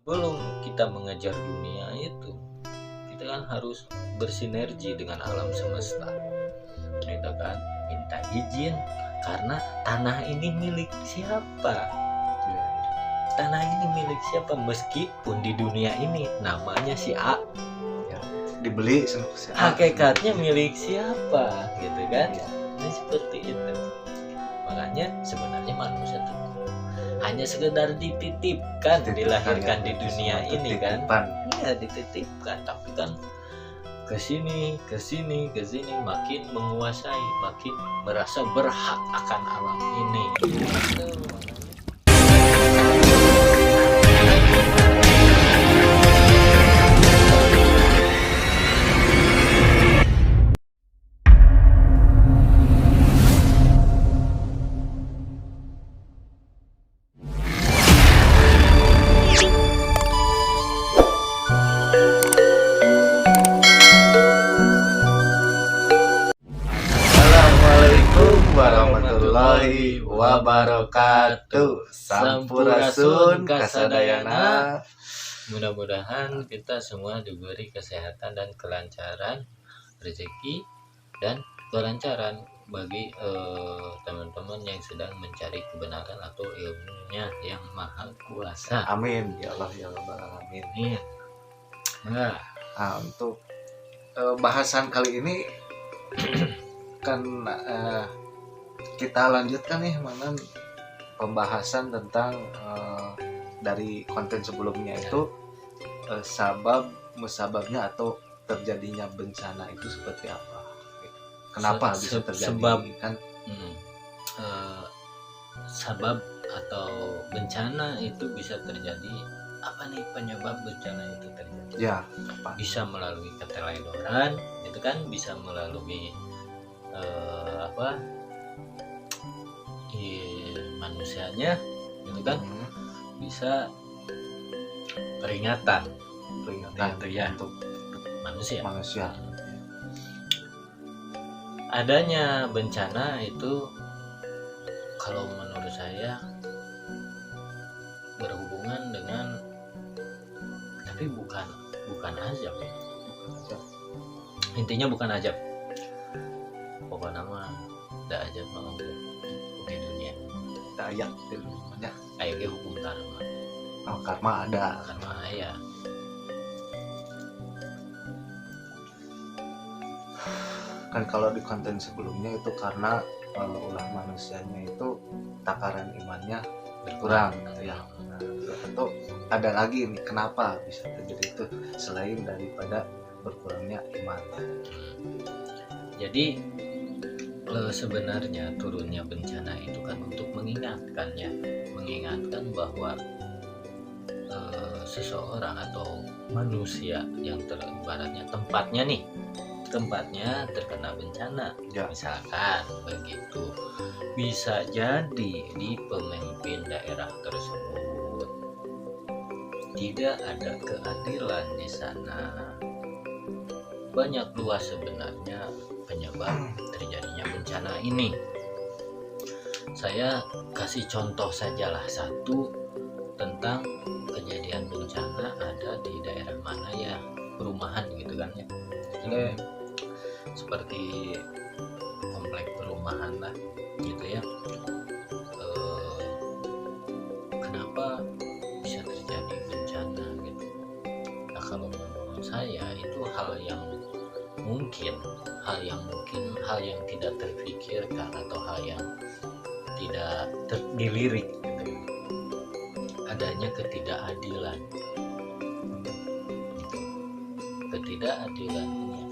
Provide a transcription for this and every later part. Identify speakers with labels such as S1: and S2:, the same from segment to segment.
S1: Sebelum kita mengejar dunia itu, kita kan harus bersinergi dengan alam semesta, gitu kan? Minta izin karena tanah ini milik siapa? Tanah ini milik siapa? Meskipun di dunia ini namanya si A,
S2: Ya, dibeli
S1: hakikatnya milik siapa, gitu kan? Ini seperti itu. Makanya sebenarnya manusia tuh hanya sekedar dititipkan, dilahirkan di dunia ini kan. Iya, dititipkan, tapi kan kesini makin menguasai, makin merasa berhak akan alam ini.
S2: Assalamualaikum warahmatullahi wabarakatuh. Sampurasun kasadayana.
S1: Mudah-mudahan kita semua diberi kesehatan dan kelancaran, rezeki dan kelancaran bagi teman-teman yang sedang mencari kebenaran atau ilmunya yang maha kuasa.
S2: Amin ya Allah ya Rabbal alamin.
S1: Iya. Nah,
S2: Untuk bahasan kali ini kan kita lanjutkan nih Manan pembahasan tentang dari konten sebelumnya itu sabab musababnya atau terjadinya bencana itu seperti apa? Kenapa bisa terjadi?
S1: sebab
S2: Kan
S1: sabab atau bencana itu bisa terjadi. Apa nih penyebab bencana itu terjadi?
S2: ya apa?
S1: Bisa melalui keteledoran, itu kan bisa melalui manusianya, itu kan bisa peringatan itu ya
S2: untuk
S1: manusia. Adanya bencana itu kalau menurut saya berhubungan dengan, tapi bukan azab ya. Intinya bukan azab. Pokoknya mah ada azab mah di dunia.
S2: Dayak itu namanya.
S1: Kayak hukum karma.
S2: Oh, karma ada.
S1: Karma ya.
S2: Kan kalau di konten sebelumnya itu karena ulah manusianya itu takaran imannya berkurang ya. Nah, atau ada lagi nih kenapa bisa terjadi itu selain daripada berkurangnya iman.
S1: Jadi sebenarnya turunnya bencana itu kan untuk mengingatkan bahwa seseorang atau manusia yang ibaratnya tempatnya terkena bencana
S2: Ya.
S1: Misalkan begitu, bisa jadi di pemimpin daerah tersebut tidak ada keadilan di sana. Banyak luas sebenarnya penyebab terjadinya bencana ini. Saya kasih contoh sajalah satu tentang kejadian bencana ada di daerah mana ya, perumahan gitu kan ya. Seperti komplek perumahan lah gitu ya. Kenapa bisa terjadi bencana gitu? Nah, kalau menurut saya itu hal yang mungkin hal yang tidak terpikirkan atau hal yang tidak dilirik gitu. Adanya ketidakadilan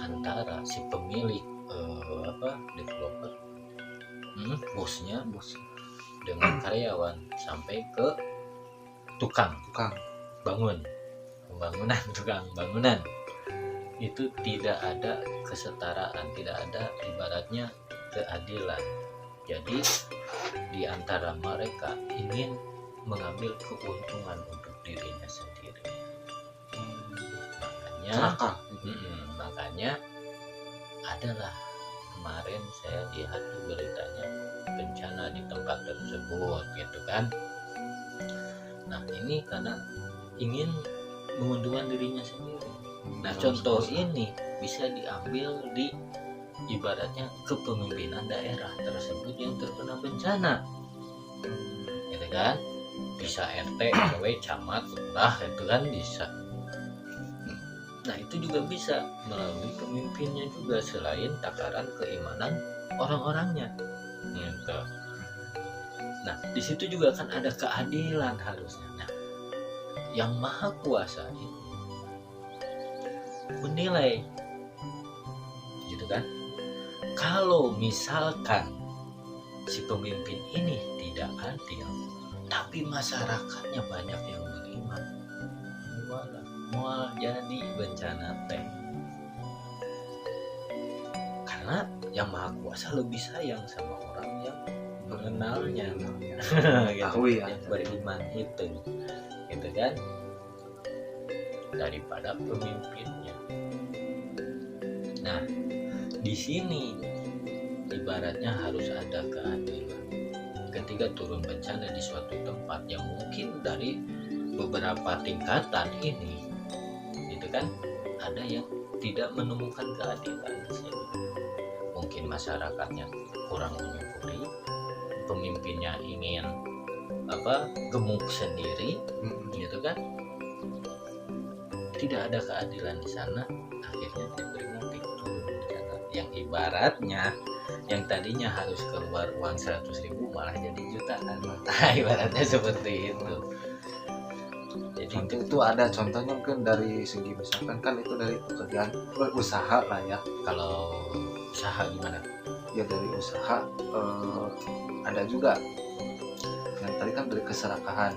S1: antara si pemilik developer, bosnya dengan karyawan sampai ke tukang bangunan itu tidak ada kesetaraan, tidak ada ibaratnya keadilan. Jadi di antara mereka ingin mengambil keuntungan untuk dirinya sendiri. Makanya adalah kemarin saya lihat beritanya bencana di tempat tersebut gitu kan. Nah ini karena ingin menguntungkan dirinya sendiri. Nah, contoh ini bisa diambil di ibaratnya kepemimpinan daerah tersebut yang terkena bencana, gitu kan? Bisa RT, RW, camat, lurah, itu kan bisa. Nah, itu juga bisa melalui pemimpinnya juga, selain takaran keimanan orang-orangnya, gitu. Nah, di situ juga kan ada keadilan harusnya. Nah, yang maha kuasa ini menilai, gitu kan? Kalau misalkan si pemimpin ini tidak adil, tapi masyarakatnya banyak yang beriman, mau jadi bencana teh. Karena yang maha kuasa lebih sayang sama orang yang mengenalnya, gitu, yang beriman itu, gitu kan, daripada pemimpinnya. Nah, di sini ibaratnya harus ada keadilan. Ketika turun bencana di suatu tempat yang mungkin dari beberapa tingkatan ini, gitu kan, ada yang tidak menemukan keadilan di sini. Mungkin masyarakatnya kurang menyukuri, pemimpinnya ingin gemuk sendiri, gitu kan, tidak ada keadilan di sana. Akhirnya diperingati turun bencana, yang ibaratnya yang tadinya harus keluar uang 100.000 malah jadi jutaan. Nah, ibaratnya seperti itu. Jadi
S2: itu ada contohnya mungkin dari segi misalkan kan itu dari pekerjaan usaha lah ya.
S1: Kalau usaha gimana?
S2: Ya dari usaha ada juga yang tadi kan dari keserakahan.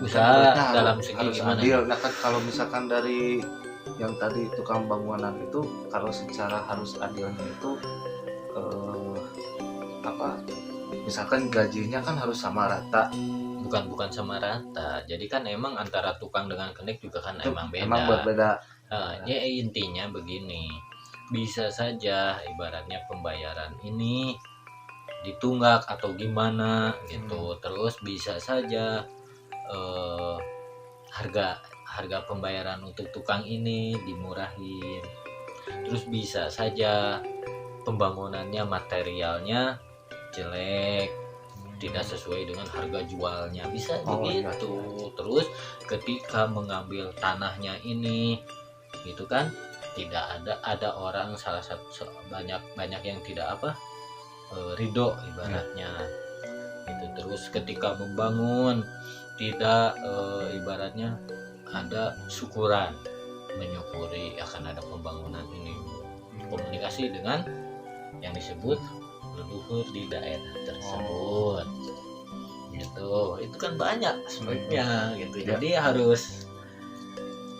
S1: Usaha dalam segi
S2: harus
S1: gimana?
S2: Adil. Nah kan kalau misalkan dari yang tadi tukang bangunan itu, kalau secara harus adilnya itu misalkan gajinya kan harus sama rata.
S1: Bukan sama rata. Jadi kan emang antara tukang dengan kenik juga kan
S2: Itu
S1: emang beda.
S2: Emang berbeda.
S1: Ya intinya begini, bisa saja ibaratnya pembayaran ini ditunggak atau gimana gitu. Terus bisa saja harga pembayaran untuk tukang ini dimurahin. Terus bisa saja pembangunannya, materialnya jelek, tidak sesuai dengan harga jualnya, bisa begitu.
S2: Iya.
S1: Terus ketika mengambil tanahnya ini, gitu kan, tidak ada orang salah satu banyak yang tidak ridho ibaratnya, gitu. Terus ketika membangun tidak ibaratnya ada syukuran, menyukuri akan ada pembangunan ini, komunikasi dengan yang disebut leluhur di daerah tersebut, gitu. Itu kan banyak aspeknya, gitu. Jadi harus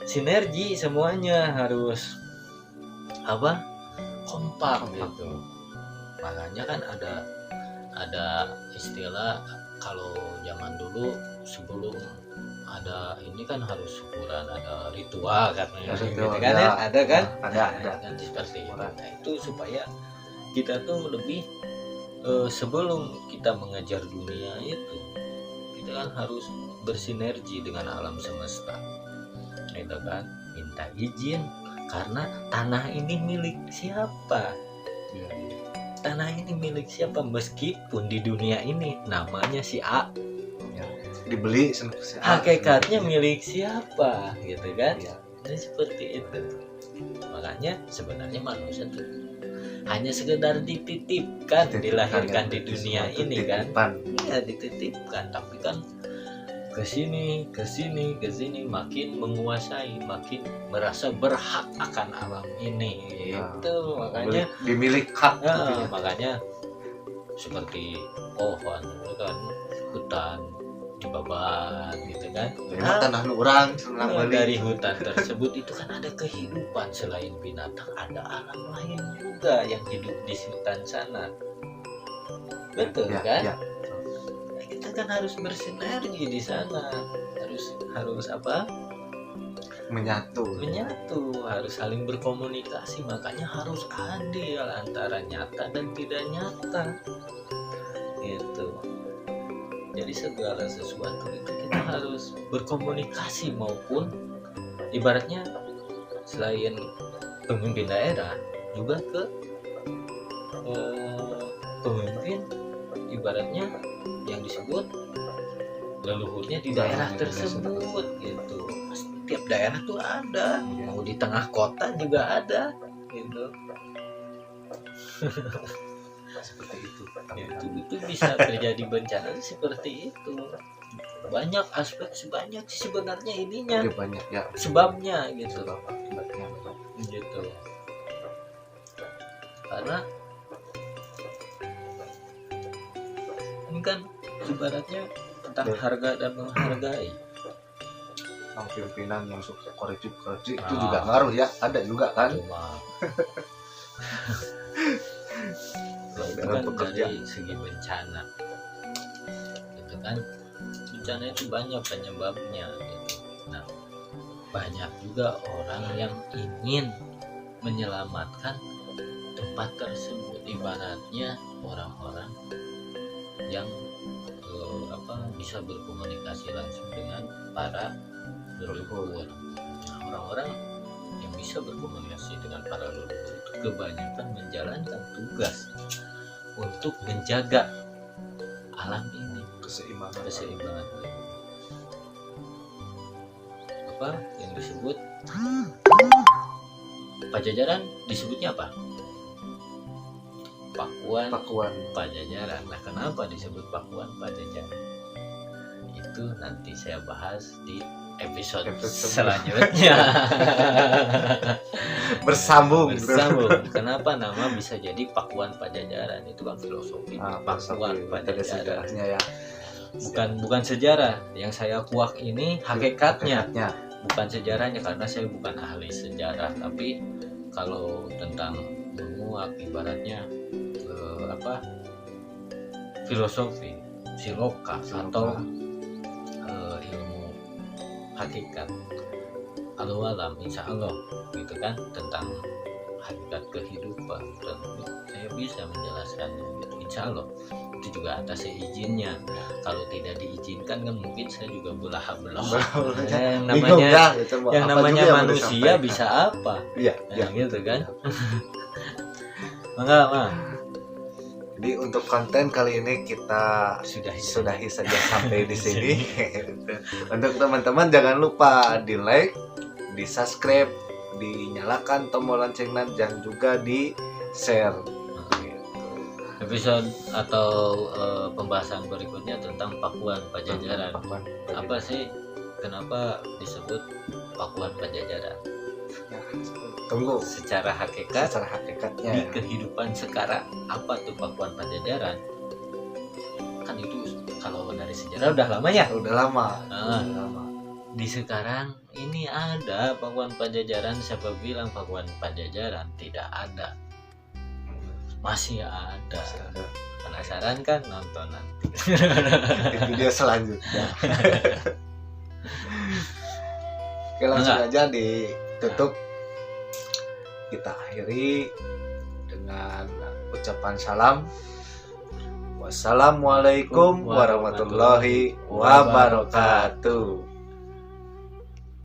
S1: sinergi, semuanya harus kompak gitu. Makanya kan ada istilah, kalau zaman dulu sebelum ada ini kan harus syukuran, ada ritual katanya, gitu kan ya, ada kan?
S2: Ada
S1: kan seperti itu. Nah, itu supaya kita tuh lebih sebelum kita mengejar dunia itu, kita kan harus bersinergi dengan alam semesta, gitu kan, minta izin karena tanah ini milik siapa. Tanah ini milik siapa, meskipun di dunia ini namanya si A,
S2: dibeli
S1: hakikatnya milik siapa, gitu kan. Jadi seperti itu. Makanya sebenarnya manusia tuh hanya sekedar dititipkan, dilahirkan di dunia ini kan. Iya, dititipkan, tapi kan kesini makin menguasai, makin merasa berhak akan alam ini, gitu. Makanya
S2: dimilik hak.
S1: Makanya seperti pohon kan, hutan dibabat, gitu kan.
S2: Tanah orang
S1: dari hutan tersebut itu kan ada kehidupan, selain binatang ada alam lain juga yang hidup di hutan sana, betul kan? Kita kan harus bersinergi di sana, harus menyatu, harus saling berkomunikasi. Makanya harus adil antara nyata dan tidak nyata, gitu. Jadi Jadi segala sesuatu itu kita harus berkomunikasi, maupun ibaratnya selain pemimpin daerah juga ke pemimpin ibaratnya yang disebut leluhurnya di daerah tersebut gitu. Setiap daerah tuh ada, mau di tengah kota juga ada gitu.
S2: Seperti itu.
S1: Itu bisa terjadi bencana seperti itu. Banyak aspek, sebanyak sih sebenarnya ininya,
S2: Banyak ya
S1: sebabnya gitu
S2: sebab akibatnya
S1: gitu. Karena ini kan ibaratnya tentang harga dan menghargai.
S2: pimpinan yang suka korupsi itu juga ngaruh ya, ada juga kan.
S1: Cuma itu kan dari segi bencana gitu kan, bencana itu banyak penyebabnya gitu. Nah, banyak juga orang yang ingin menyelamatkan tempat tersebut, ibaratnya orang-orang yang bisa berkomunikasi langsung dengan para leluhur. Nah, orang-orang yang bisa berkomunikasi dengan para leluhur itu kebanyakan menjalankan tugas untuk menjaga alam ini, keseimbangan apa yang disebut Pajajaran, disebutnya apa? Pakuan Pajajaran. Nah, kenapa disebut Pakuan Pajajaran? Itu nanti saya bahas di episode selanjutnya.
S2: bersambung.
S1: Kenapa nama bisa jadi Pakuan Pajajaran? Itu kan filosofi. Pakuan Pajajaran
S2: ya.
S1: Bukan sejarah. Yang saya kuak ini hakikatnya. Bukan sejarahnya, karena saya bukan ahli sejarah. Tapi kalau tentang menguak ibaratnya filosofi siloka atau ilmu hakikat al-walam, insya Allah gitu kan, tentang hakikat kehidupan, dan saya bisa menjelaskannya gitu, insya Allah. Itu juga atas izinnya. Kalau tidak diizinkan kan mungkin saya juga belah-belah. Yang namanya manusia bisa apa?
S2: Iya,
S1: gitu kan. Enggak.
S2: Jadi untuk konten kali ini kita sudahi saja sampai di sini. Untuk teman-teman jangan lupa di like, di subscribe, dinyalakan tombol loncengnya, dan juga di share.
S1: Episode atau pembahasan berikutnya tentang Pakuan Pajajaran. Apa sih, kenapa disebut Pakuan Pajajaran?
S2: Tunggu
S1: secara hakikatnya di kehidupan sekarang apa tuh Pakuan Pajajaran? Kan itu kalau dari sejarah udah lama ya.
S2: Udah lama.
S1: Di sekarang ini ada Pakuan Pajajaran. Siapa bilang Pakuan Pajajaran tidak ada? Masih ada. Penasaran kan? Nonton nanti
S2: di video selanjutnya. Oke, langsung aja ditutup. Kita akhiri dengan ucapan salam. Wassalamualaikum warahmatullahi wabarakatuh.